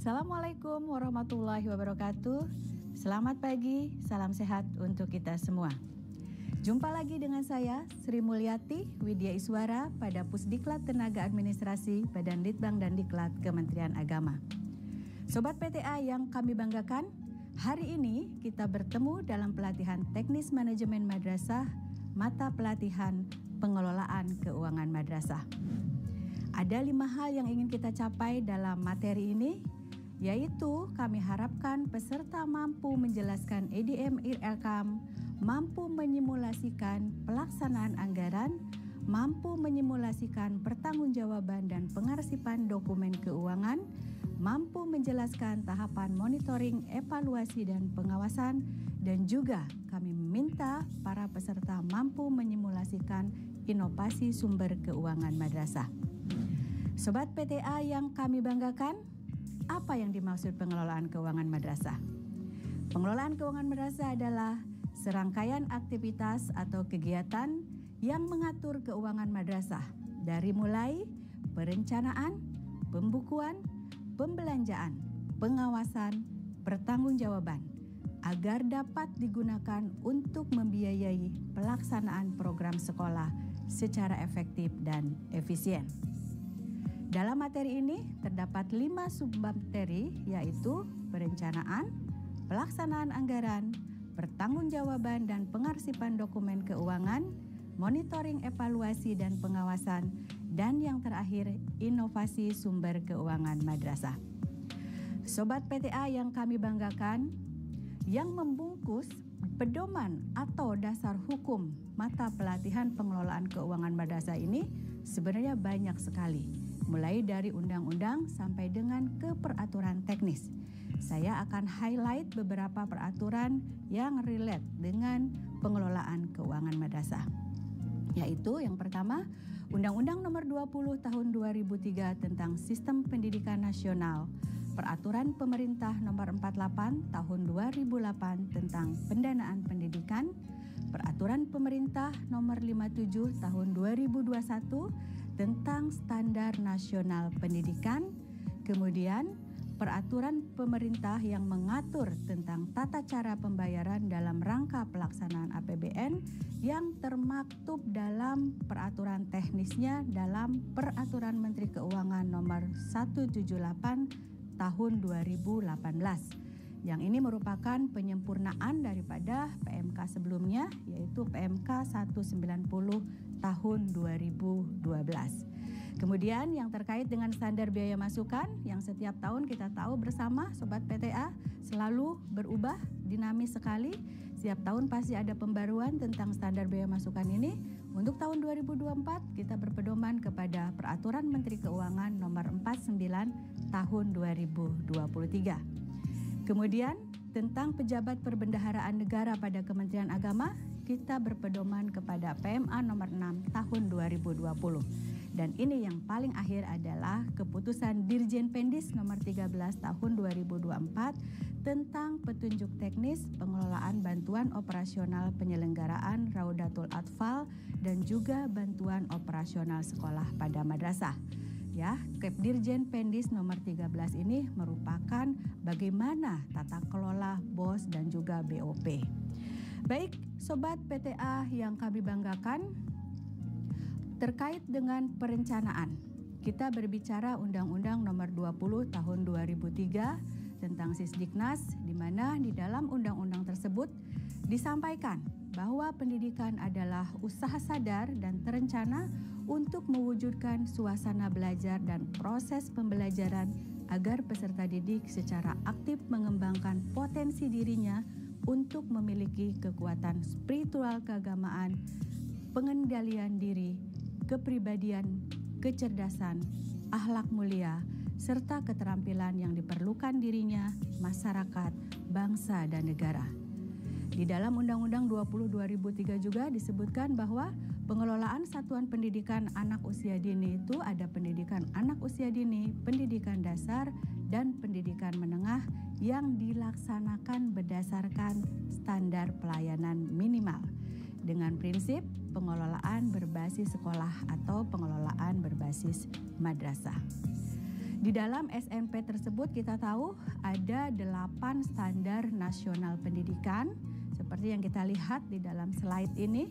Assalamualaikum warahmatullahi wabarakatuh. Selamat pagi, salam sehat untuk kita semua. Jumpa lagi dengan saya, Sri Mulyati Widya Iswara pada Pusdiklat Tenaga Administrasi Badan Litbang dan Diklat Kementerian Agama. Sobat PTA yang kami banggakan, hari ini kita bertemu dalam pelatihan teknis manajemen madrasah, mata pelatihan pengelolaan keuangan madrasah. Ada 5 hal yang ingin kita capai dalam materi ini, yaitu kami harapkan peserta mampu menjelaskan EDM IRCAM, mampu menyimulasikan pelaksanaan anggaran, mampu menyimulasikan pertanggungjawaban dan pengarsipan dokumen keuangan, mampu menjelaskan tahapan monitoring, evaluasi dan pengawasan, dan juga kami meminta para peserta mampu menyimulasikan inovasi sumber keuangan madrasah. Sobat PTA yang kami banggakan, apa yang dimaksud pengelolaan keuangan madrasah? Pengelolaan keuangan madrasah adalah serangkaian aktivitas atau kegiatan yang mengatur keuangan madrasah dari mulai perencanaan, pembukuan, pembelanjaan, pengawasan, pertanggungjawaban agar dapat digunakan untuk membiayai pelaksanaan program sekolah secara efektif dan efisien. Dalam materi ini terdapat 5 submateri, yaitu perencanaan, pelaksanaan anggaran, pertanggungjawaban dan pengarsipan dokumen keuangan, monitoring evaluasi dan pengawasan, dan yang terakhir inovasi sumber keuangan madrasah. Sobat PTA yang kami banggakan, yang membungkus pedoman atau dasar hukum mata pelatihan pengelolaan keuangan madrasah ini sebenarnya banyak sekali. Mulai dari undang-undang sampai dengan ke peraturan teknis. Saya akan highlight beberapa peraturan yang relate dengan pengelolaan keuangan madrasah. Yaitu yang pertama, Undang-Undang Nomor 20 Tahun 2003 tentang Sistem Pendidikan Nasional, Peraturan Pemerintah Nomor 48 Tahun 2008 tentang Pendanaan Pendidikan, Peraturan Pemerintah Nomor 57 Tahun 2021 tentang Standar Nasional Pendidikan, kemudian peraturan pemerintah yang mengatur tentang tata cara pembayaran dalam rangka pelaksanaan APBN yang termaktub dalam peraturan teknisnya dalam Peraturan Menteri Keuangan Nomor 178 Tahun 2018. Yang ini merupakan penyempurnaan daripada PMK sebelumnya, yaitu PMK 190 tahun 2012. Kemudian yang terkait dengan standar biaya masukan yang setiap tahun kita tahu bersama Sobat PTA selalu berubah, dinamis sekali. Setiap tahun pasti ada pembaruan tentang standar biaya masukan ini. Untuk tahun 2024 kita berpedoman kepada Peraturan Menteri Keuangan Nomor 49 tahun 2023. Kemudian tentang pejabat perbendaharaan negara pada Kementerian Agama, kita berpedoman kepada PMA nomor 6 tahun 2020. Dan ini yang paling akhir adalah keputusan Dirjen Pendis nomor 13 tahun 2024 tentang petunjuk teknis pengelolaan bantuan operasional penyelenggaraan Raudatul Atfal dan juga bantuan operasional sekolah pada madrasah. Ya, Kepdirjen Pendis nomor 13 ini merupakan bagaimana tata kelola BOS dan juga BOP. Baik, Sobat PTA yang kami banggakan, terkait dengan perencanaan, kita berbicara Undang-Undang Nomor 20 Tahun 2003 tentang Sisdiknas, di mana di dalam undang-undang tersebut disampaikan bahwa pendidikan adalah usaha sadar dan terencana untuk mewujudkan suasana belajar dan proses pembelajaran agar peserta didik secara aktif mengembangkan potensi dirinya untuk memiliki kekuatan spiritual keagamaan, pengendalian diri, kepribadian, kecerdasan, akhlak mulia, serta keterampilan yang diperlukan dirinya, masyarakat, bangsa, dan negara. Di dalam Undang-Undang 20 2003 juga disebutkan bahwa pengelolaan satuan pendidikan anak usia dini itu ada pendidikan anak usia dini, pendidikan dasar, dan pendidikan menengah yang dilaksanakan berdasarkan standar pelayanan minimal dengan prinsip pengelolaan berbasis sekolah atau pengelolaan berbasis madrasah. Di Di dalam SNP tersebut kita tahu ada 8 standar nasional pendidikan seperti yang kita lihat di dalam slide ini.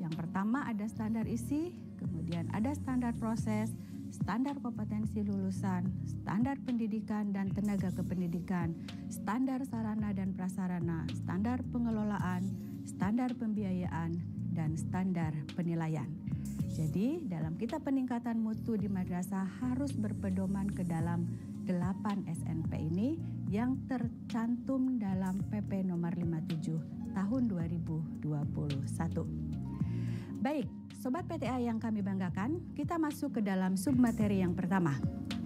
Yang pertama ada standar isi, kemudian ada standar proses, standar kompetensi lulusan, standar pendidikan dan tenaga kependidikan, standar sarana dan prasarana, standar pengelolaan, standar pembiayaan, dan standar penilaian. Jadi dalam kitab peningkatan mutu di madrasah harus berpedoman ke dalam 8 SNP ini yang tercantum dalam PP nomor 57 tahun 2021. Baik, Sobat PTA yang kami banggakan, kita masuk ke dalam submateri yang pertama,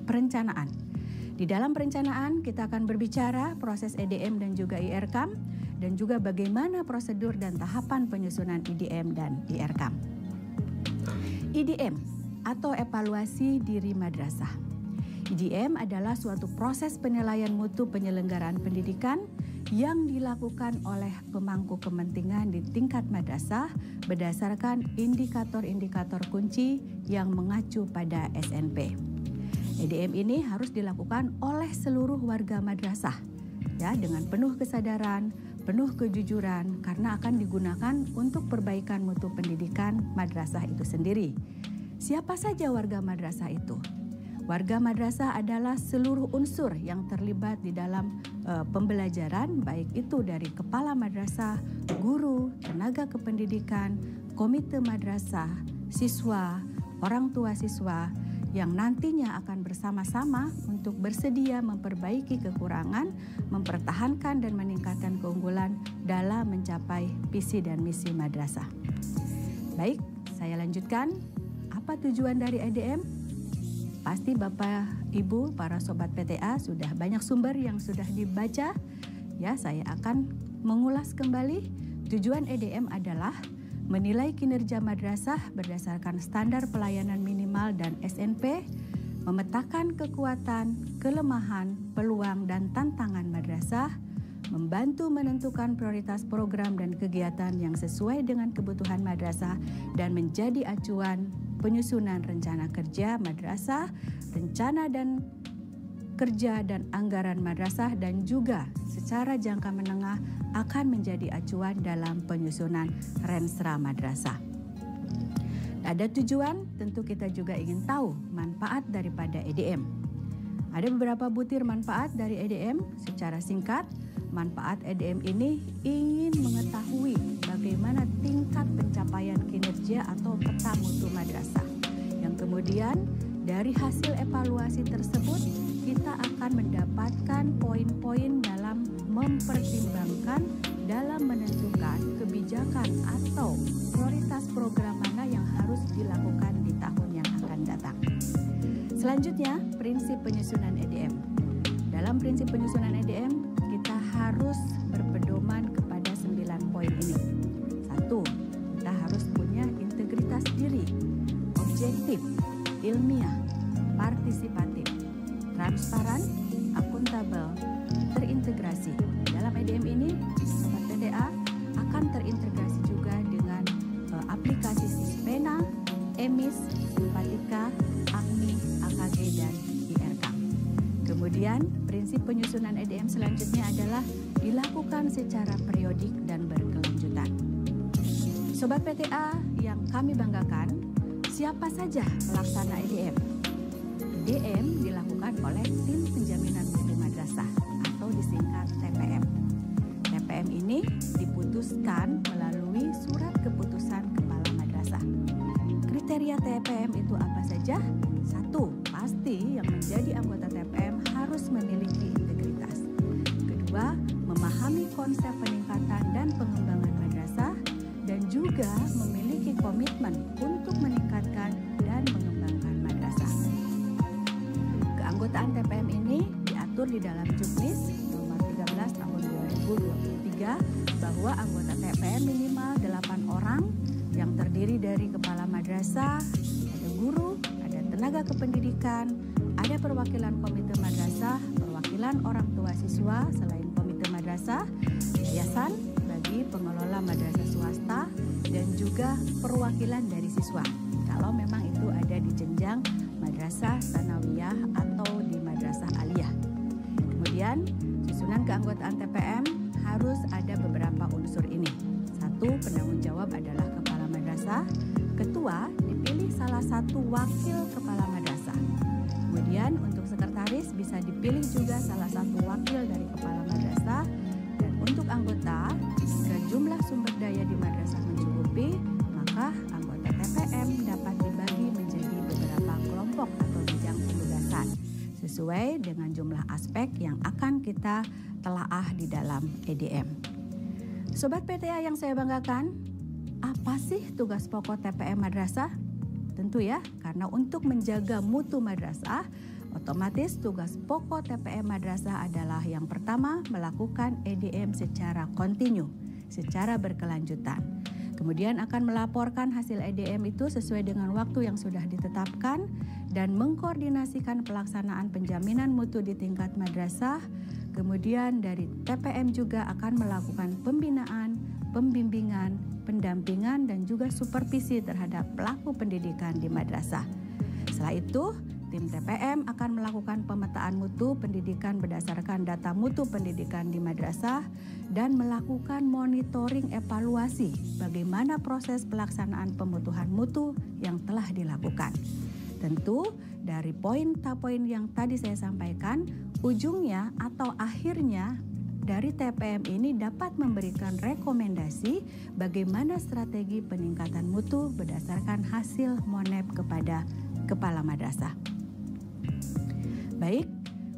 perencanaan. Di dalam perencanaan kita akan berbicara proses EDM dan juga IRKAM dan juga bagaimana prosedur dan tahapan penyusunan IDM dan IRKAM. IDM atau evaluasi diri madrasah. IDM adalah suatu proses penilaian mutu penyelenggaraan pendidikan yang dilakukan oleh pemangku kepentingan di tingkat madrasah berdasarkan indikator-indikator kunci yang mengacu pada SNP. IDM ini harus dilakukan oleh seluruh warga madrasah ya, dengan penuh kesadaran, penuh kejujuran karena akan digunakan untuk perbaikan mutu pendidikan madrasah itu sendiri. Siapa saja warga madrasah itu? Warga madrasah adalah seluruh unsur yang terlibat di dalam pembelajaran, baik itu dari kepala madrasah, guru, tenaga kependidikan, komite madrasah, siswa, orang tua siswa, yang nantinya akan bersama-sama untuk bersedia memperbaiki kekurangan, mempertahankan dan meningkatkan keunggulan dalam mencapai visi dan misi madrasah. Baik, saya lanjutkan. Apa tujuan dari EDM? Pasti Bapak, Ibu, para Sobat PTA sudah banyak sumber yang sudah dibaca. Ya, saya akan mengulas kembali. Tujuan EDM adalah menilai kinerja madrasah berdasarkan standar pelayanan minimal dan SNP, memetakan kekuatan, kelemahan, peluang, dan tantangan madrasah, membantu menentukan prioritas program dan kegiatan yang sesuai dengan kebutuhan madrasah, dan menjadi acuan penyusunan rencana kerja madrasah, rencana dan kerja dan anggaran madrasah, dan juga secara jangka menengah akan menjadi acuan dalam penyusunan rensra madrasah. Ada tujuan, tentu kita juga ingin tahu manfaat daripada EDM. Ada beberapa butir manfaat dari EDM. Secara singkat, manfaat EDM ini ingin mengetahui bagaimana tingkat pencapaian kinerja atau peta mutu madrasah. Yang kemudian dari hasil evaluasi tersebut kita akan mendapatkan poin-poin dalam mempertimbangkan dalam menentukan kebijakan atau prioritas program mana yang harus dilakukan di tahun yang akan datang. Selanjutnya, prinsip penyusunan EDM. Dalam prinsip penyusunan EDM, kita harus berpedoman kepada 9 poin ini. 1. Kita harus punya integritas diri, objektif, ilmiah, partisipatif, transparan, akuntabel, terintegrasi. Dalam EDM ini, Sobat PTA akan terintegrasi juga dengan aplikasi Sispena, EMIS, Simpatika, AKMI, AKG, dan IRKAM. Kemudian, prinsip penyusunan EDM selanjutnya adalah dilakukan secara periodik dan berkelanjutan. Sobat PTA yang kami banggakan, siapa saja pelaksana EDM? EDM dilakukan oleh Tim Penjaminan Mutu Madrasah atau disingkat TPM. TPM ini diputuskan melalui surat keputusan kepala madrasah. Kriteria TPM itu apa saja? 1. Pasti yang menjadi anggota TPM harus memiliki integritas. Kedua, memahami konsep peningkatan dan pengembangan madrasah dan juga memiliki komitmen untuk meningkatkan dan mengembangkan madrasah. Keanggotaan TPM ini diatur di dalam Juknis nomor 13 tahun 2023 bahwa anggota TPM minimal 8 orang yang terdiri dari kepala madrasah, ada guru, ada tenaga kependidikan, ada perwakilan komite madrasah, perwakilan orang tua siswa selain komite madrasah, yayasan bagi pengelola madrasah swasta, dan juga perwakilan dari siswa. Kalau memang itu ada di jenjang madrasah sanawiyah atau di madrasah madrasah aliyah. Kemudian susunan keanggotaan TPM harus ada beberapa unsur ini. 1, penanggung jawab adalah kepala madrasah. Ketua dipilih salah satu wakil kepala madrasah. Kemudian untuk sekretaris bisa dipilih juga salah satu wakil dari kepala madrasah. Dan untuk anggota, jika jumlah sumber daya di madrasah mencukupi, maka anggota TPM dapat dibagi menjadi beberapa kelompok atau bidang penugasan sesuai dengan jumlah aspek yang akan kita telaah di dalam EDM. Sobat PTA yang saya banggakan, apa sih tugas pokok TPM madrasah? Tentu ya, karena untuk menjaga mutu madrasah, otomatis tugas pokok TPM madrasah adalah yang pertama melakukan EDM secara kontinu, secara berkelanjutan. Kemudian akan melaporkan hasil EDM itu sesuai dengan waktu yang sudah ditetapkan dan mengkoordinasikan pelaksanaan penjaminan mutu di tingkat madrasah. Kemudian dari TPM juga akan melakukan pembinaan, pembimbingan, pendampingan dan juga supervisi terhadap pelaku pendidikan di madrasah. Setelah itu, tim TPM akan melakukan pemetaan mutu pendidikan berdasarkan data mutu pendidikan di madrasah dan melakukan monitoring evaluasi bagaimana proses pelaksanaan pemutuhan mutu yang telah dilakukan. Tentu dari poin-poin yang tadi saya sampaikan, ujungnya atau akhirnya dari TPM ini dapat memberikan rekomendasi bagaimana strategi peningkatan mutu berdasarkan hasil monep kepada kepala madrasah. Baik,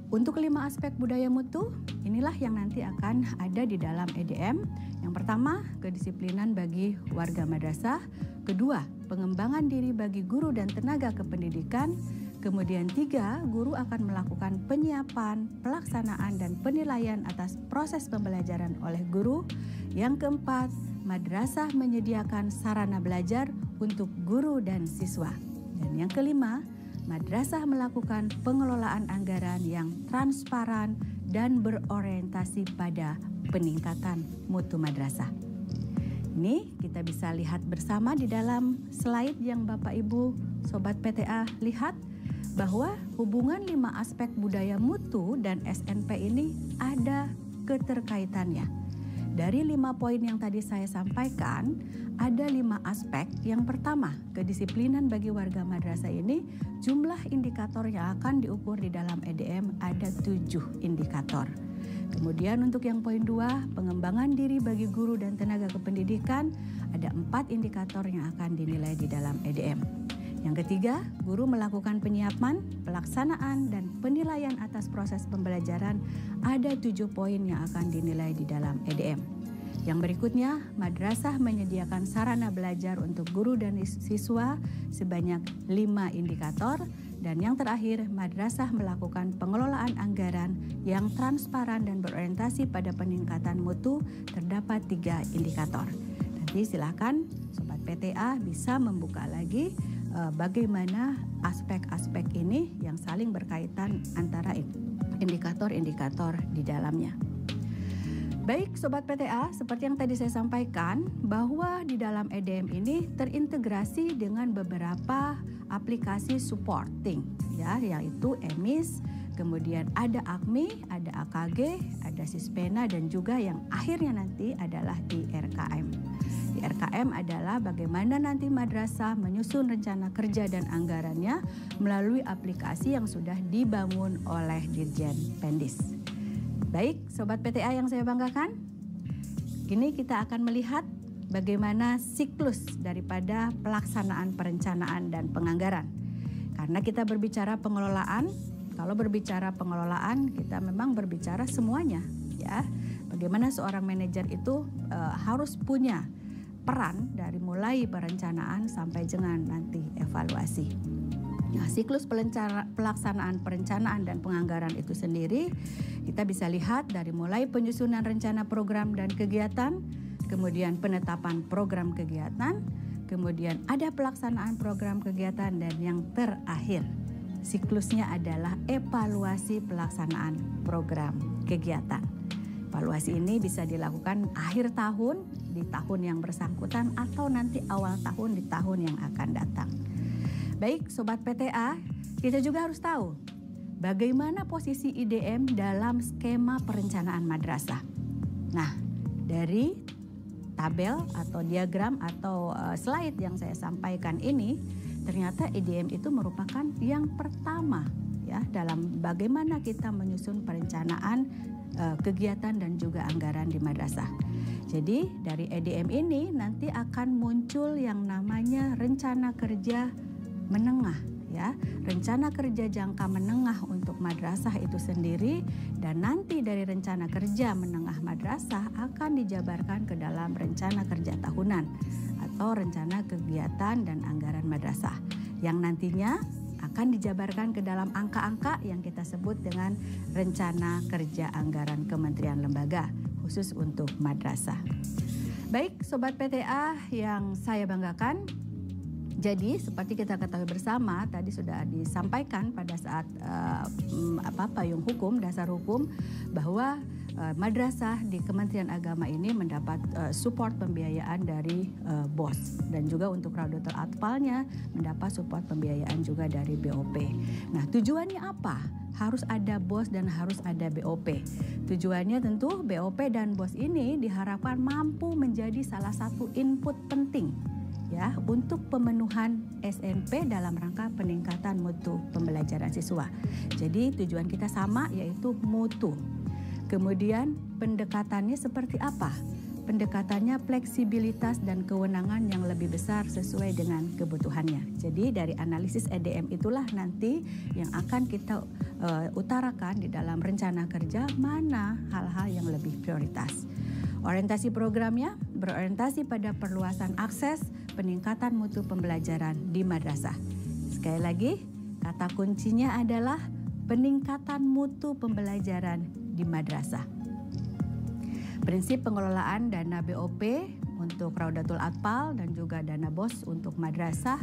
untuk 5 aspek budaya mutu, inilah yang nanti akan ada di dalam EDM. Yang pertama, kedisiplinan bagi warga madrasah. Kedua, pengembangan diri bagi guru dan tenaga kependidikan. Kemudian 3, guru akan melakukan penyiapan, pelaksanaan, dan penilaian atas proses pembelajaran oleh guru. Yang keempat, madrasah menyediakan sarana belajar untuk guru dan siswa. Dan yang kelima, madrasah melakukan pengelolaan anggaran yang transparan dan berorientasi pada peningkatan mutu madrasah. Ini kita bisa lihat bersama di dalam slide yang Bapak Ibu Sobat PTA lihat bahwa hubungan 5 aspek budaya mutu dan SNP ini ada keterkaitannya. Dari 5 poin yang tadi saya sampaikan, ada 5 aspek. Yang pertama, kedisiplinan bagi warga madrasah ini, jumlah indikator yang akan diukur di dalam EDM ada 7 indikator. Kemudian untuk yang poin 2, pengembangan diri bagi guru dan tenaga kependidikan, ada 4 indikator yang akan dinilai di dalam EDM. Yang ketiga, guru melakukan penyiapan, pelaksanaan, dan penilaian atas proses pembelajaran, ada 7 poin yang akan dinilai di dalam EDM. Yang berikutnya, madrasah menyediakan sarana belajar untuk guru dan siswa sebanyak 5 indikator. Dan yang terakhir, madrasah melakukan pengelolaan anggaran yang transparan dan berorientasi pada peningkatan mutu, terdapat 3 indikator. Nanti silakan Sobat PTA bisa membuka lagi bagaimana aspek-aspek ini yang saling berkaitan antara indikator-indikator di dalamnya. Baik Sobat PTA, seperti yang tadi saya sampaikan bahwa di dalam EDM ini terintegrasi dengan beberapa aplikasi supporting ya, yaitu EMIS, kemudian ada AKMI, ada AKG, ada Sispena dan juga yang akhirnya nanti adalah di RKM. Di RKM adalah bagaimana nanti madrasah menyusun rencana kerja dan anggarannya melalui aplikasi yang sudah dibangun oleh Dirjen Pendis. Baik, Sobat PTA yang saya banggakan, kini kita akan melihat bagaimana siklus daripada pelaksanaan perencanaan dan penganggaran. Karena kita berbicara pengelolaan, kalau berbicara pengelolaan kita memang berbicara semuanya, ya. Bagaimana seorang manajer itu harus punya peran dari mulai perencanaan sampai dengan nanti evaluasi. Nah, siklus pelaksanaan perencanaan dan penganggaran itu sendiri kita bisa lihat dari mulai penyusunan rencana program dan kegiatan, kemudian penetapan program kegiatan, kemudian ada pelaksanaan program kegiatan, dan yang terakhir siklusnya adalah evaluasi pelaksanaan program kegiatan. Evaluasi ini bisa dilakukan akhir tahun di tahun yang bersangkutan atau nanti awal tahun di tahun yang akan datang. Baik Sobat PTA, kita juga harus tahu bagaimana posisi IDM dalam skema perencanaan madrasah. Nah, dari tabel atau diagram atau slide yang saya sampaikan ini, ternyata IDM itu merupakan yang pertama ya dalam bagaimana kita menyusun perencanaan kegiatan dan juga anggaran di madrasah. Jadi dari IDM ini nanti akan muncul yang namanya rencana kerja menengah ya, rencana kerja jangka menengah untuk madrasah itu sendiri, dan nanti dari rencana kerja menengah madrasah akan dijabarkan ke dalam rencana kerja tahunan atau rencana kegiatan dan anggaran madrasah yang nantinya akan dijabarkan ke dalam angka-angka yang kita sebut dengan rencana kerja anggaran kementerian lembaga khusus untuk madrasah. Baik, Sobat PTA yang saya banggakan, jadi seperti kita ketahui bersama, tadi sudah disampaikan pada saat payung hukum, dasar hukum, bahwa madrasah di Kementerian Agama ini mendapat support pembiayaan dari BOS, dan juga untuk Raudatul Atfalnya mendapat support pembiayaan juga dari BOP. Nah, tujuannya apa? Harus ada BOS dan harus ada BOP. Tujuannya tentu BOP dan BOS ini diharapkan mampu menjadi salah satu input penting ya untuk pemenuhan SNP dalam rangka peningkatan mutu pembelajaran siswa. Jadi tujuan kita sama, yaitu mutu. Kemudian pendekatannya seperti apa? Pendekatannya fleksibilitas dan kewenangan yang lebih besar sesuai dengan kebutuhannya. Jadi dari analisis EDM itulah nanti yang akan kita utarakan di dalam rencana kerja mana hal-hal yang lebih prioritas. Orientasi programnya berorientasi pada perluasan akses, peningkatan mutu pembelajaran di madrasah. Sekali lagi, kata kuncinya adalah peningkatan mutu pembelajaran di madrasah. Prinsip pengelolaan dana BOP untuk Raudatul Atfal dan juga dana BOS untuk madrasah,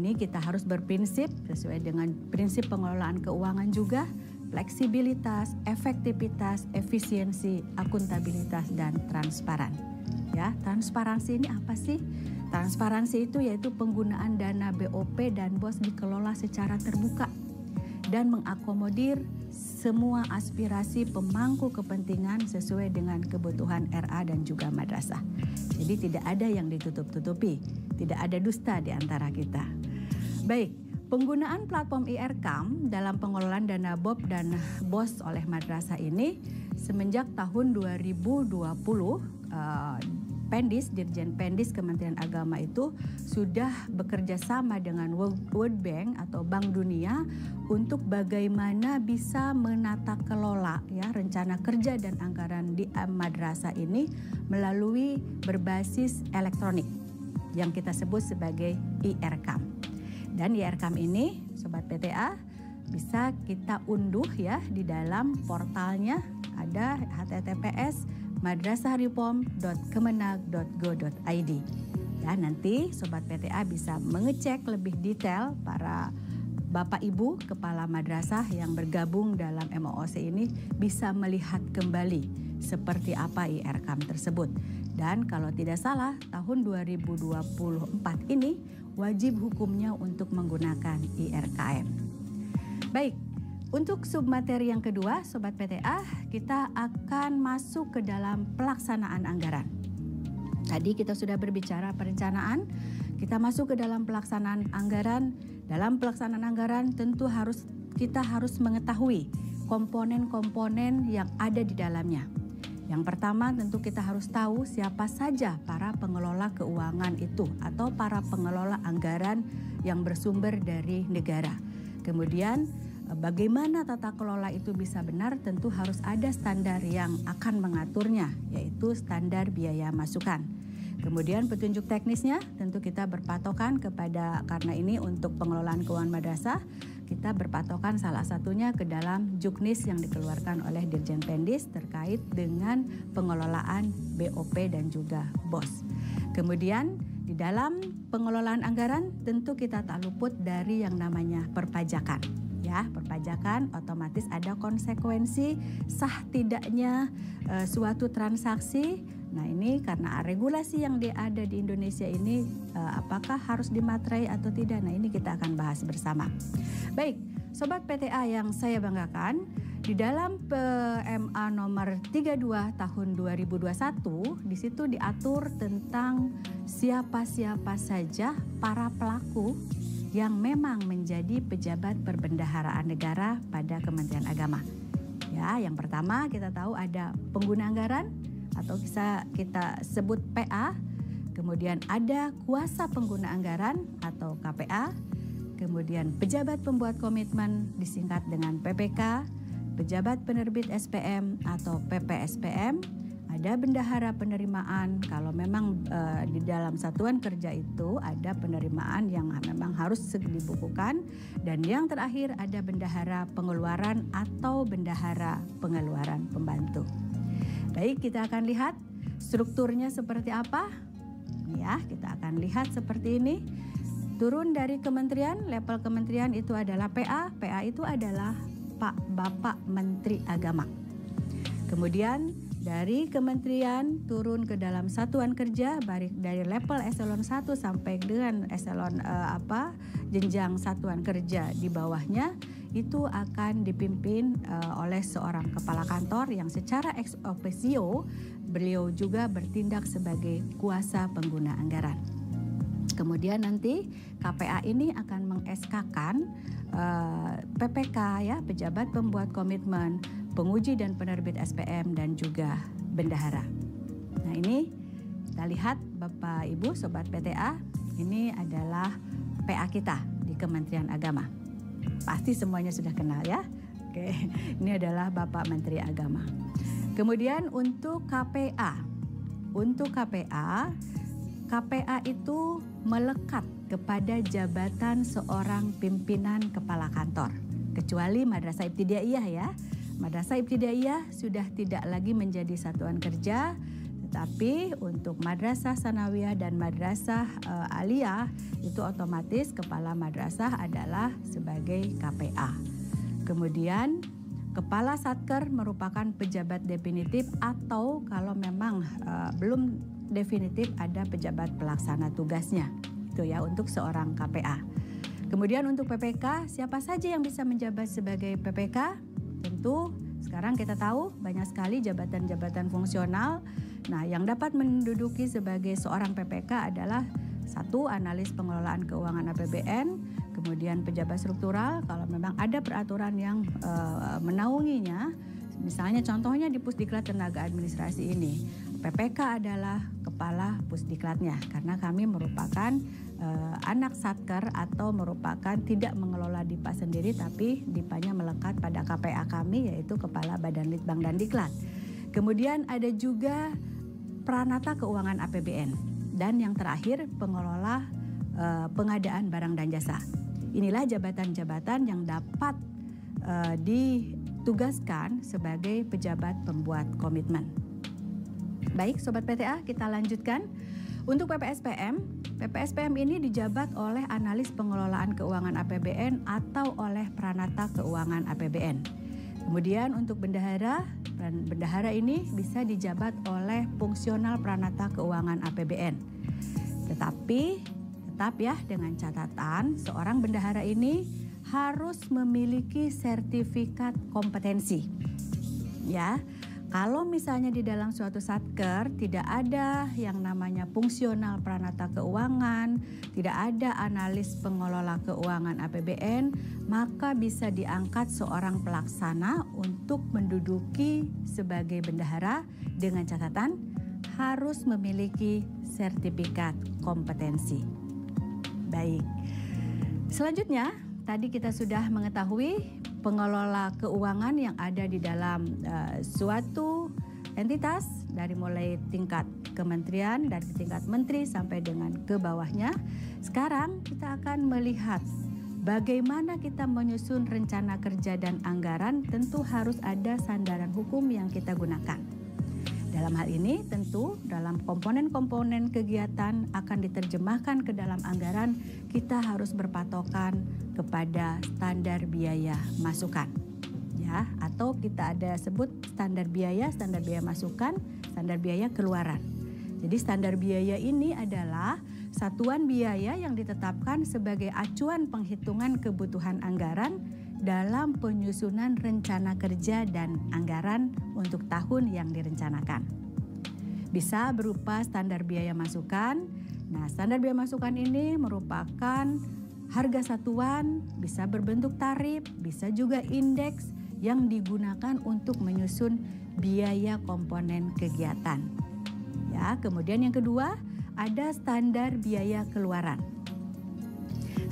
ini kita harus berprinsip sesuai dengan prinsip pengelolaan keuangan juga, fleksibilitas, efektivitas, efisiensi, akuntabilitas, dan transparan. Ya, transparansi ini apa sih? Transparansi itu yaitu penggunaan dana BOP dan BOS dikelola secara terbuka dan mengakomodir semua aspirasi pemangku kepentingan sesuai dengan kebutuhan RA dan juga madrasah. Jadi tidak ada yang ditutup-tutupi, tidak ada dusta di antara kita. Baik, penggunaan platform IRCAM dalam pengelolaan dana BOP dan BOS oleh madrasah ini semenjak tahun 2020 Pendis, Dirjen Pendis Kementerian Agama itu sudah bekerja sama dengan World Bank atau Bank Dunia untuk bagaimana bisa menata kelola ya rencana kerja dan anggaran di madrasah ini melalui berbasis elektronik yang kita sebut sebagai IRCAM. Dan IRCAM ini, Sobat PTA, bisa kita unduh ya di dalam portalnya, ada https madrasahreform.kemenag.go.id. Ya, nanti Sobat PTA bisa mengecek lebih detail para Bapak Ibu Kepala Madrasah yang bergabung dalam MOOC ini bisa melihat kembali seperti apa IRCAM tersebut. Dan kalau tidak salah tahun 2024 ini wajib hukumnya untuk menggunakan IRKM. Baik. Untuk submateri yang kedua, Sobat PTA, kita akan masuk ke dalam pelaksanaan anggaran. Tadi kita sudah berbicara perencanaan, kita masuk ke dalam pelaksanaan anggaran. Dalam pelaksanaan anggaran tentu kita harus mengetahui komponen-komponen yang ada di dalamnya. Yang pertama tentu kita harus tahu siapa saja para pengelola keuangan itu atau para pengelola anggaran yang bersumber dari negara. Kemudian bagaimana tata kelola itu bisa benar, tentu harus ada standar yang akan mengaturnya, yaitu standar biaya masukan. Kemudian petunjuk teknisnya tentu kita berpatokan kepada, karena ini untuk pengelolaan keuangan madrasah, kita berpatokan salah satunya ke dalam juknis yang dikeluarkan oleh Dirjen Pendis terkait dengan pengelolaan BOP dan juga BOS. Kemudian di dalam pengelolaan anggaran tentu kita tak luput dari yang namanya perpajakan. Ya, perpajakan otomatis ada konsekuensi sah tidaknya suatu transaksi. Nah, ini karena regulasi yang ada di Indonesia ini apakah harus dimaterai atau tidak? Nah, ini kita akan bahas bersama. Baik, Sobat PTA yang saya banggakan, di dalam PMA nomor 32 tahun 2021, di situ diatur tentang siapa-siapa saja para pelaku yang memang menjadi pejabat perbendaharaan negara pada Kementerian Agama. Ya, yang pertama kita tahu ada pengguna anggaran atau bisa kita sebut PA, kemudian ada kuasa pengguna anggaran atau KPA, kemudian pejabat pembuat komitmen disingkat dengan PPK, pejabat penerbit SPM atau PPSPM, ada bendahara penerimaan kalau memang di dalam satuan kerja itu ada penerimaan yang memang harus dibukukan, dan yang terakhir ada bendahara pengeluaran atau bendahara pengeluaran pembantu. Baik, kita akan lihat strukturnya seperti apa. Ya, kita akan lihat seperti ini. Turun dari kementerian, level kementerian itu adalah PA. PA itu adalah Bapak Menteri Agama. Kemudian dari kementerian turun ke dalam satuan kerja dari level eselon 1 sampai dengan eselon jenjang satuan kerja di bawahnya itu akan dipimpin oleh seorang kepala kantor yang secara ex officio beliau juga bertindak sebagai kuasa pengguna anggaran. Kemudian nanti KPA ini akan meng-SK-kan PPK ya, pejabat pembuat komitmen, penguji dan penerbit SPM dan juga bendahara. Nah, ini kita lihat Bapak Ibu Sobat PTA, ini adalah PA kita di Kementerian Agama. Pasti semuanya sudah kenal ya. Oke, ini adalah Bapak Menteri Agama. Kemudian untuk KPA. Untuk KPA itu melekat kepada jabatan seorang pimpinan kepala kantor. Kecuali Madrasah Ibtidaiyah ya. Madrasah Ibtidaiyah sudah tidak lagi menjadi satuan kerja, tetapi untuk Madrasah Sanawiyah dan Madrasah Aliyah itu otomatis kepala madrasah adalah sebagai KPA. Kemudian Kepala Satker merupakan pejabat definitif atau kalau memang belum definitif ada pejabat pelaksana tugasnya. Itu ya untuk seorang KPA. Kemudian untuk PPK, siapa saja yang bisa menjabat sebagai PPK? Tentu sekarang kita tahu banyak sekali jabatan-jabatan fungsional. Nah, yang dapat menduduki sebagai seorang PPK adalah satu, analis pengelolaan keuangan APBN, kemudian pejabat struktural kalau memang ada peraturan yang menaunginya. Misalnya contohnya di Pusdiklat Tenaga Administrasi ini, PPK adalah kepala Pusdiklatnya karena kami merupakan anak satker atau merupakan tidak mengelola DIPA sendiri tapi DIPA-nya melekat pada KPA kami yaitu Kepala Badan Litbang dan Diklat. Kemudian ada juga Pranata Keuangan APBN dan yang terakhir pengelola pengadaan barang dan jasa. Inilah jabatan-jabatan yang dapat ditugaskan sebagai pejabat pembuat komitmen. Baik Sobat PTA, kita lanjutkan. Untuk PPSPM ini dijabat oleh analis pengelolaan keuangan APBN atau oleh Pranata Keuangan APBN. Kemudian untuk bendahara ini bisa dijabat oleh fungsional Pranata Keuangan APBN. Tetap ya dengan catatan seorang bendahara ini harus memiliki sertifikat kompetensi. Ya. Kalau misalnya di dalam suatu satker tidak ada yang namanya fungsional Pranata Keuangan, tidak ada analis pengelola keuangan APBN, maka bisa diangkat seorang pelaksana untuk menduduki sebagai bendahara dengan catatan harus memiliki sertifikat kompetensi. Baik. Selanjutnya, tadi kita sudah mengetahui pengelola keuangan yang ada di dalam suatu entitas dari mulai tingkat kementerian, dari tingkat menteri sampai dengan ke bawahnya. Sekarang kita akan melihat bagaimana kita menyusun rencana kerja dan anggaran, tentu harus ada sandaran hukum yang kita gunakan. Dalam hal ini tentu dalam komponen-komponen kegiatan akan diterjemahkan ke dalam anggaran, kita harus berpatokan kepada standar biaya masukan. Ya, atau kita ada sebut standar biaya masukan, standar biaya keluaran. Jadi standar biaya ini adalah satuan biaya yang ditetapkan sebagai acuan penghitungan kebutuhan anggaran dalam penyusunan rencana kerja dan anggaran untuk tahun yang direncanakan. Bisa berupa standar biaya masukan. Nah, standar biaya masukan ini merupakan harga satuan, bisa berbentuk tarif, bisa juga indeks yang digunakan untuk menyusun biaya komponen kegiatan. Ya, kemudian yang kedua ada standar biaya keluaran.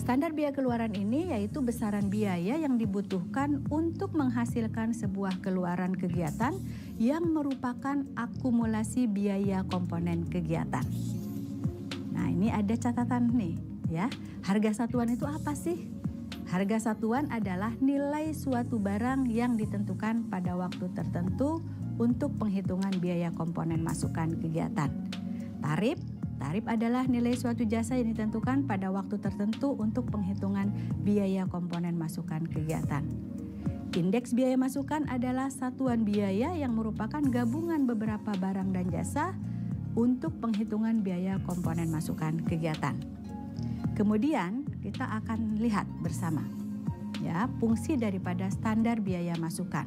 Standar biaya keluaran ini yaitu besaran biaya yang dibutuhkan untuk menghasilkan sebuah keluaran kegiatan yang merupakan akumulasi biaya komponen kegiatan. Nah, ini ada catatan nih ya. Harga satuan itu apa sih? Harga satuan adalah nilai suatu barang yang ditentukan pada waktu tertentu untuk penghitungan biaya komponen masukan kegiatan. Tarif adalah nilai suatu jasa yang ditentukan pada waktu tertentu untuk penghitungan biaya komponen masukan kegiatan. Indeks biaya masukan adalah satuan biaya yang merupakan gabungan beberapa barang dan jasa untuk penghitungan biaya komponen masukan kegiatan. Kemudian kita akan lihat bersama ya fungsi daripada standar biaya masukan.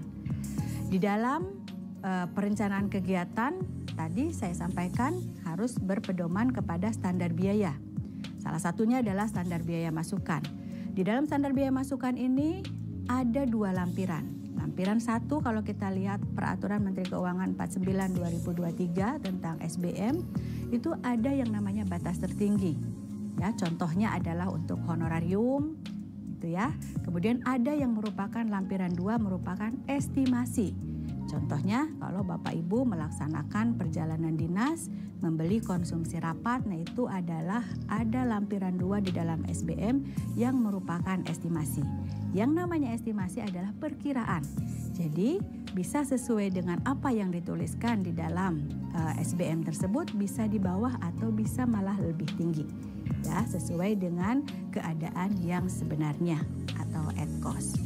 Di dalam perencanaan kegiatan tadi saya sampaikan harus berpedoman kepada standar biaya. Salah satunya adalah standar biaya masukan. Di dalam standar biaya masukan ini ada dua lampiran. Lampiran 1 kalau kita lihat Peraturan Menteri Keuangan 49/2023 tentang SBM itu ada yang namanya batas tertinggi. Ya, contohnya adalah untuk honorarium gitu ya. Kemudian ada yang merupakan lampiran 2 merupakan estimasi. Contohnya kalau Bapak Ibu melaksanakan perjalanan dinas, membeli konsumsi rapat, nah itu adalah ada lampiran 2 di dalam SBM yang merupakan estimasi. Yang namanya estimasi adalah perkiraan. Jadi bisa sesuai dengan apa yang dituliskan di dalam SBM tersebut, bisa di bawah atau bisa malah lebih tinggi. Ya, sesuai dengan keadaan yang sebenarnya atau at cost.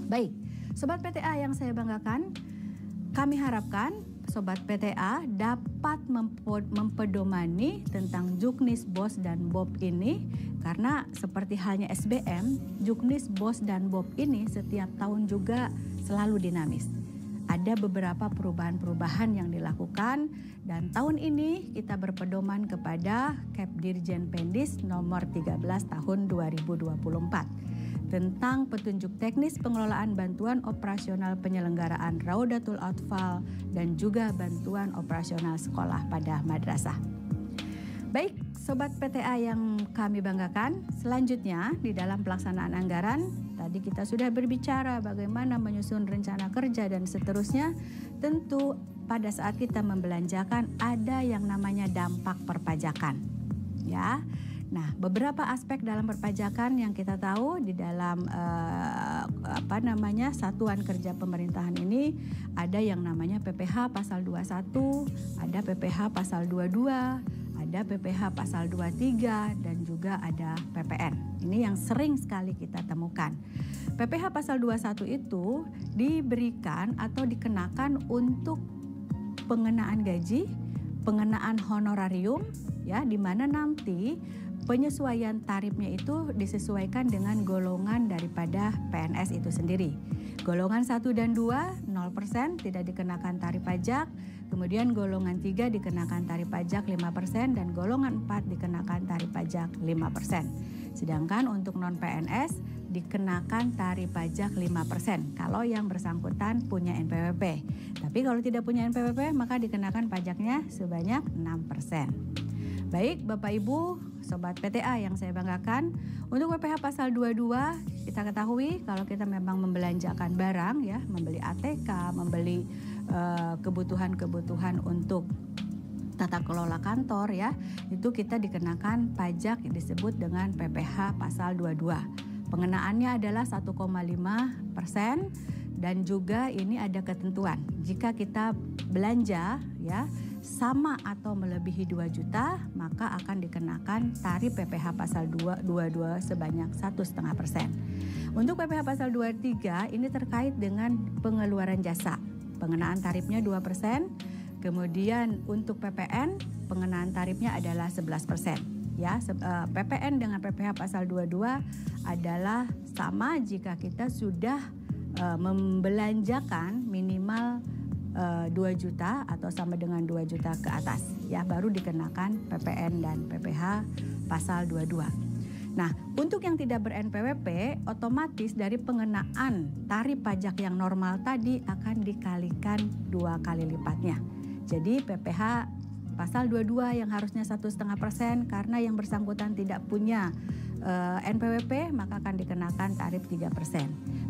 Baik, Sobat PTA yang saya banggakan, kami harapkan Sobat PTA dapat mempedomani tentang Juknis, BOS, dan BOP ini karena seperti halnya SBM, Juknis, BOS, dan BOP ini setiap tahun juga selalu dinamis. Ada beberapa perubahan-perubahan yang dilakukan dan tahun ini kita berpedoman kepada Kepdirjen Pendis nomor 13 tahun 2024 tentang petunjuk teknis pengelolaan bantuan operasional penyelenggaraan Raudatul Atfal dan juga bantuan operasional sekolah pada madrasah. Baik, Sobat PTA yang kami banggakan, selanjutnya di dalam pelaksanaan anggaran, tadi kita sudah berbicara bagaimana menyusun rencana kerja dan seterusnya. Tentu pada saat kita membelanjakan ada yang namanya dampak perpajakan. Ya. Nah, beberapa aspek dalam perpajakan yang kita tahu di dalam satuan kerja pemerintahan ini ada yang namanya PPh pasal 21, ada PPh pasal 22, ada PPh pasal 23 dan juga ada PPN. Ini yang sering sekali kita temukan. PPh pasal 21 itu diberikan atau dikenakan untuk pengenaan gaji, pengenaan honorarium ya, di mana nanti penyesuaian tarifnya itu disesuaikan dengan golongan daripada PNS itu sendiri. Golongan 1 dan 2 0% tidak dikenakan tarif pajak, kemudian golongan 3 dikenakan tarif pajak 5% dan golongan 4 dikenakan tarif pajak 5%. Sedangkan untuk non PNS dikenakan tarif pajak 5% kalau yang bersangkutan punya NPWP. Tapi kalau tidak punya NPWP maka dikenakan pajaknya sebanyak 6%. Baik Bapak Ibu, Sobat PTA yang saya banggakan, untuk PPh pasal 22 kita ketahui kalau kita memang membelanjakan barang ya, membeli ATK, membeli kebutuhan-kebutuhan untuk tata kelola kantor ya, itu kita dikenakan pajak yang disebut dengan PPh pasal 22. Pengenaannya adalah 1,5% dan juga ini ada ketentuan. Jika kita belanja ya sama atau melebihi 2 juta, maka akan dikenakan tarif PPh pasal 22 sebanyak 1,5%. Untuk PPh pasal 23 ini terkait dengan pengeluaran jasa. Pengenaan tarifnya 2%. Kemudian untuk PPN pengenaan tarifnya adalah 11%. ya. PPN dengan PPh pasal 22 adalah sama jika kita sudah membelanjakan minimal 2 juta atau sama dengan 2 juta ke atas, ya, baru dikenakan PPN dan PPh pasal 22. Nah, untuk yang tidak ber-NPWP, otomatis dari pengenaan tarif pajak yang normal tadi akan dikalikan 2 kali lipatnya. Jadi PPh pasal 22 yang harusnya 1,5% karena yang bersangkutan tidak punya NPWP, maka akan dikenakan tarif 3%.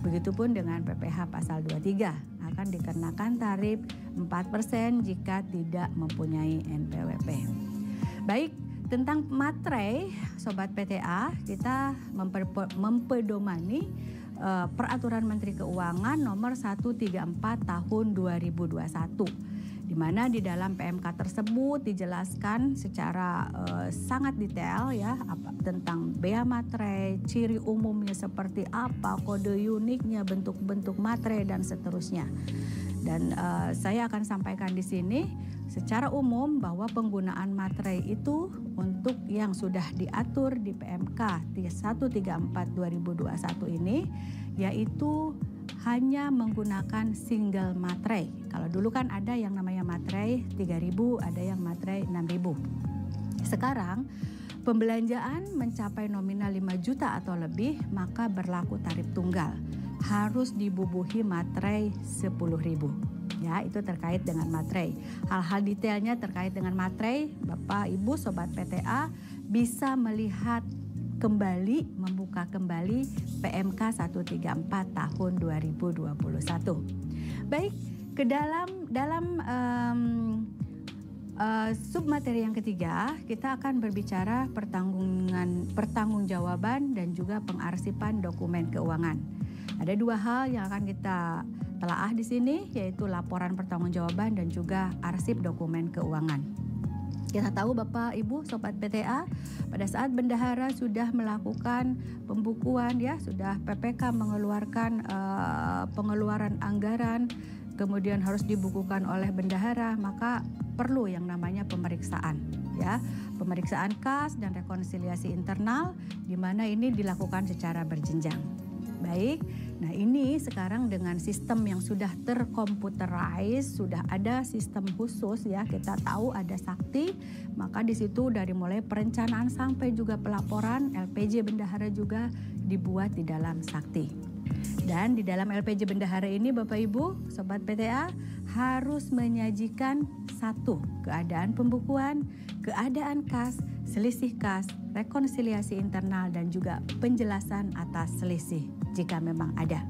Begitupun dengan PPh pasal 23 akan dikenakan tarif 4% jika tidak mempunyai NPWP. Baik, tentang materai Sobat PTA, kita mempedomani Peraturan Menteri Keuangan nomor 134 tahun 2021, di mana di dalam PMK tersebut dijelaskan secara sangat detail, ya, tentang bea materai, ciri umumnya seperti apa, kode uniknya, bentuk-bentuk materai dan seterusnya. Dan saya akan sampaikan di sini secara umum bahwa penggunaan materai itu untuk yang sudah diatur di PMK 134/2021 ini, yaitu hanya menggunakan single materai. Kalau dulu kan ada yang namanya materai 3.000, ada yang materai 6.000. Sekarang pembelanjaan mencapai nominal 5 juta atau lebih, maka berlaku tarif tunggal. Harus dibubuhi materai 10.000. Ya, itu terkait dengan materai. Hal-hal detailnya terkait dengan materai, Bapak Ibu Sobat PTA bisa melihat kembali, membuka kembali PMK 134 tahun 2021. Baik, ke dalam submateri yang ketiga, kita akan berbicara pertanggungjawaban dan juga pengarsipan dokumen keuangan. Ada 2 hal yang akan kita telaah di sini, yaitu laporan pertanggungjawaban dan juga arsip dokumen keuangan. Kita tahu Bapak Ibu Sobat PTA, pada saat bendahara sudah melakukan pembukuan, ya, sudah PPK mengeluarkan pengeluaran anggaran, kemudian harus dibukukan oleh bendahara, maka perlu yang namanya pemeriksaan, ya, pemeriksaan kas dan rekonsiliasi internal, di mana ini dilakukan secara berjenjang. Baik, nah ini sekarang dengan sistem yang sudah terkomputerize, sudah ada sistem khusus, ya, kita tahu ada Sakti, maka di situ dari mulai perencanaan sampai juga pelaporan LPJ bendahara juga dibuat di dalam Sakti. Dan di dalam LPJ bendahara ini Bapak Ibu Sobat PTA harus menyajikan 1, keadaan pembukuan, keadaan kas, selisih kas, rekonsiliasi internal dan juga penjelasan atas selisih jika memang ada.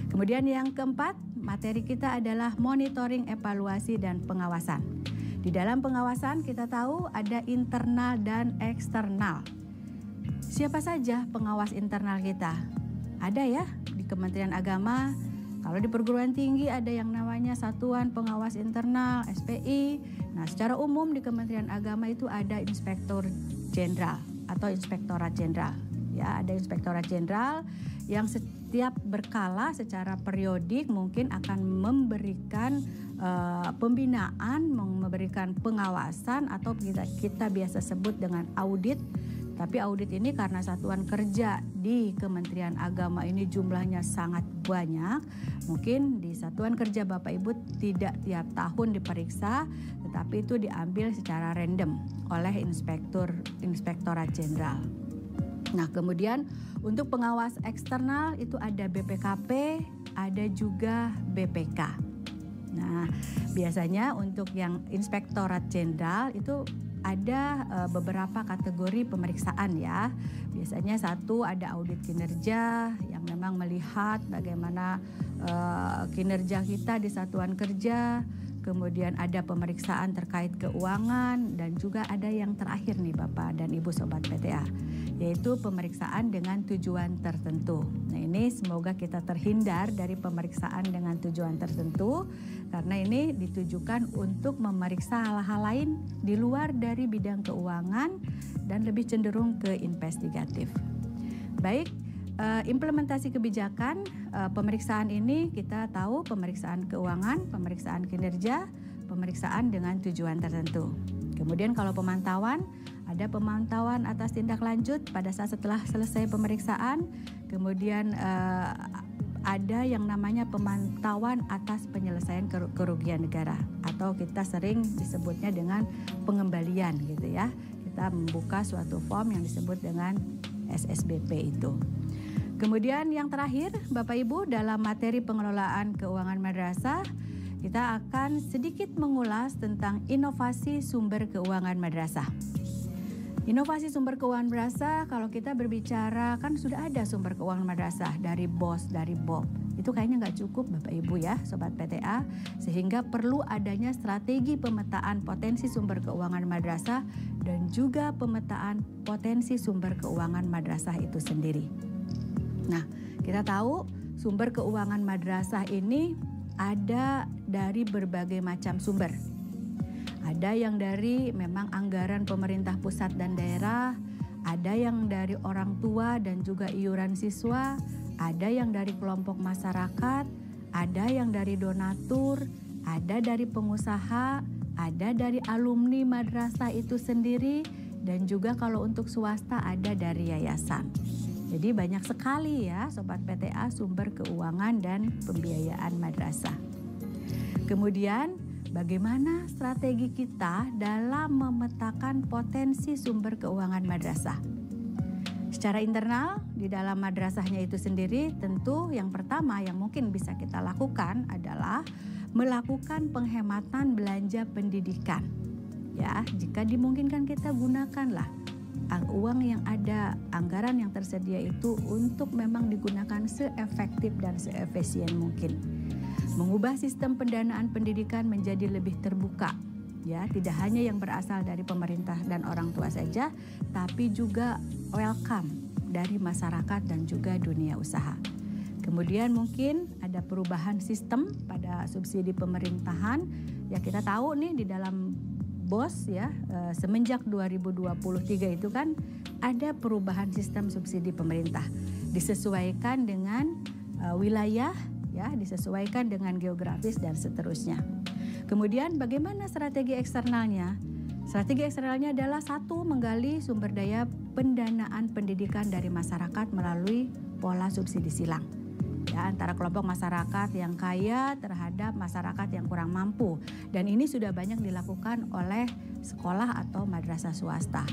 Kemudian yang keempat, materi kita adalah monitoring, evaluasi dan pengawasan. Di dalam pengawasan kita tahu ada internal dan eksternal. Siapa saja pengawas internal kita? Ada, ya, di Kementerian Agama. Kalau di perguruan tinggi ada yang namanya Satuan Pengawas Internal, SPI. Nah, secara umum di Kementerian Agama itu ada Inspektur Jenderal atau Inspektorat Jenderal. Ya, ada Inspektorat Jenderal yang setiap berkala secara periodik mungkin akan memberikan pembinaan, memberikan pengawasan atau kita biasa sebut dengan audit. Tapi audit ini karena satuan kerja di Kementerian Agama ini jumlahnya sangat banyak, mungkin di satuan kerja Bapak Ibu tidak tiap tahun diperiksa, tetapi itu diambil secara random oleh Inspektorat Jenderal. Nah, kemudian untuk pengawas eksternal itu ada BPKP, ada juga BPK. Nah, biasanya untuk yang Inspektorat Jenderal itu ada beberapa kategori pemeriksaan, ya. Biasanya 1 ada audit kinerja yang memang melihat bagaimana kinerja kita di satuan kerja. Kemudian ada pemeriksaan terkait keuangan dan juga ada yang terakhir nih Bapak dan Ibu Sobat PTA, yaitu pemeriksaan dengan tujuan tertentu. Nah, ini semoga kita terhindar dari pemeriksaan dengan tujuan tertentu karena ini ditujukan untuk memeriksa hal-hal lain di luar dari bidang keuangan dan lebih cenderung ke investigatif. Baik, implementasi kebijakan pemeriksaan ini kita tahu pemeriksaan keuangan, pemeriksaan kinerja, pemeriksaan dengan tujuan tertentu. Kemudian kalau pemantauan, ada pemantauan atas tindak lanjut pada saat setelah selesai pemeriksaan. Kemudian ada yang namanya pemantauan atas penyelesaian kerugian negara, atau kita sering disebutnya dengan pengembalian gitu ya. Kita membuka suatu form yang disebut dengan SSBP itu. Kemudian yang terakhir, Bapak Ibu, dalam materi pengelolaan keuangan madrasah, kita akan sedikit mengulas tentang inovasi sumber keuangan madrasah. Inovasi sumber keuangan madrasah, kalau kita berbicara kan sudah ada sumber keuangan madrasah dari BOS, dari BOP. Itu kayaknya nggak cukup Bapak Ibu ya, Sobat PTA, sehingga perlu adanya strategi pemetaan potensi sumber keuangan madrasah dan juga pemetaan potensi sumber keuangan madrasah itu sendiri. Nah, kita tahu sumber keuangan madrasah ini ada dari berbagai macam sumber. Ada yang dari memang anggaran pemerintah pusat dan daerah, ada yang dari orang tua dan juga iuran siswa, ada yang dari kelompok masyarakat, ada yang dari donatur, ada dari pengusaha, ada dari alumni madrasah itu sendiri, dan juga kalau untuk swasta ada dari yayasan. Jadi banyak sekali ya Sobat PTA sumber keuangan dan pembiayaan madrasah. Kemudian bagaimana strategi kita dalam memetakan potensi sumber keuangan madrasah? Secara internal di dalam madrasahnya itu sendiri, tentu yang pertama yang mungkin bisa kita lakukan adalah melakukan penghematan belanja pendidikan. Ya, jika dimungkinkan kita gunakanlah uang yang ada, anggaran yang tersedia itu untuk memang digunakan seefektif dan seefisien mungkin. Mengubah sistem pendanaan pendidikan menjadi lebih terbuka, ya, tidak hanya yang berasal dari pemerintah dan orang tua saja, tapi juga welcome dari masyarakat dan juga dunia usaha. Kemudian mungkin ada perubahan sistem pada subsidi pemerintahan. Ya, kita tahu nih di dalam BOS ya, semenjak 2023 itu kan ada perubahan sistem subsidi pemerintah, disesuaikan dengan wilayah, ya, disesuaikan dengan geografis dan seterusnya. Kemudian bagaimana strategi eksternalnya? Strategi eksternalnya adalah satu, menggali sumber daya pendanaan pendidikan dari masyarakat melalui pola subsidi silang. Ya, antara kelompok masyarakat yang kaya terhadap masyarakat yang kurang mampu, dan ini sudah banyak dilakukan oleh sekolah atau madrasah swasta.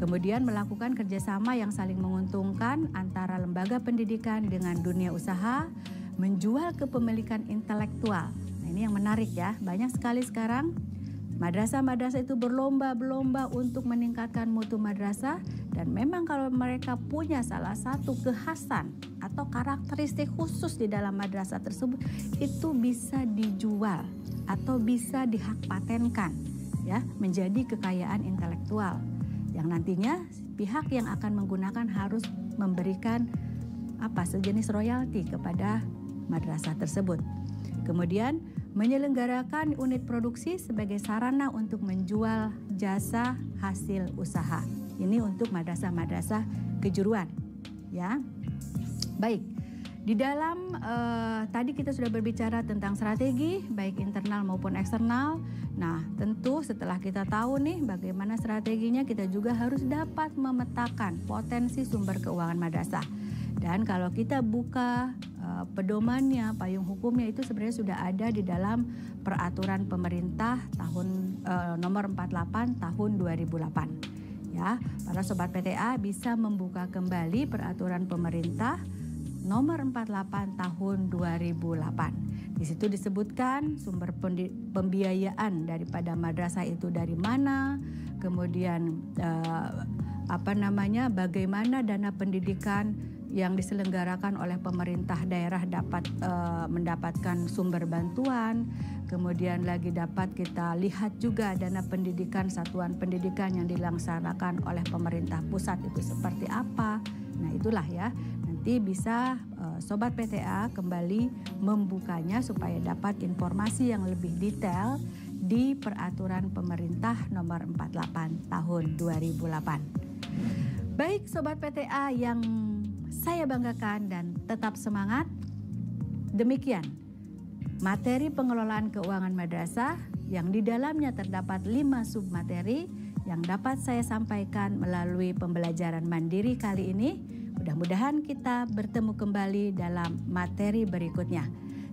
Kemudian melakukan kerjasama yang saling menguntungkan antara lembaga pendidikan dengan dunia usaha, menjual kepemilikan intelektual. Nah, ini yang menarik ya, banyak sekali sekarang madrasah-madrasah itu berlomba-lomba untuk meningkatkan mutu madrasah, dan memang kalau mereka punya salah satu kekhasan atau karakteristik khusus di dalam madrasah tersebut, itu bisa dijual atau bisa dihakpatenkan ya menjadi kekayaan intelektual yang nantinya pihak yang akan menggunakan harus memberikan sejenis royalti kepada madrasah tersebut. Kemudian menyelenggarakan unit produksi sebagai sarana untuk menjual jasa hasil usaha. Ini untuk madrasah-madrasah kejuruan, ya. Baik, di dalam tadi kita sudah berbicara tentang strategi baik internal maupun eksternal. Nah, tentu setelah kita tahu nih bagaimana strateginya, kita juga harus dapat memetakan potensi sumber keuangan madrasah. Dan kalau kita buka pedomannya, payung hukumnya itu sebenarnya sudah ada di dalam peraturan pemerintah tahun nomor 48 tahun 2008. Ya, para Sobat PTA bisa membuka kembali peraturan pemerintah nomor 48 tahun 2008. Di situ disebutkan sumber pembiayaan daripada madrasah itu dari mana, kemudian bagaimana dana pendidikan yang diselenggarakan oleh pemerintah daerah dapat mendapatkan sumber bantuan. Kemudian lagi dapat kita lihat juga dana pendidikan satuan pendidikan yang dilaksanakan oleh pemerintah pusat itu seperti apa. Nah, itulah ya, nanti bisa Sobat PTA kembali membukanya supaya dapat informasi yang lebih detail di peraturan pemerintah nomor 48 tahun 2008. Baik Sobat PTA yang saya banggakan dan tetap semangat. Demikian materi pengelolaan keuangan madrasah yang di dalamnya terdapat 5 submateri yang dapat saya sampaikan melalui pembelajaran mandiri kali ini. Mudah-mudahan kita bertemu kembali dalam materi berikutnya.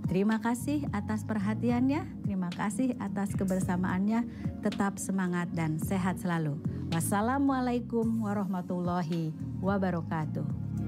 Terima kasih atas perhatiannya, terima kasih atas kebersamaannya. Tetap semangat dan sehat selalu. Wassalamualaikum warahmatullahi wabarakatuh.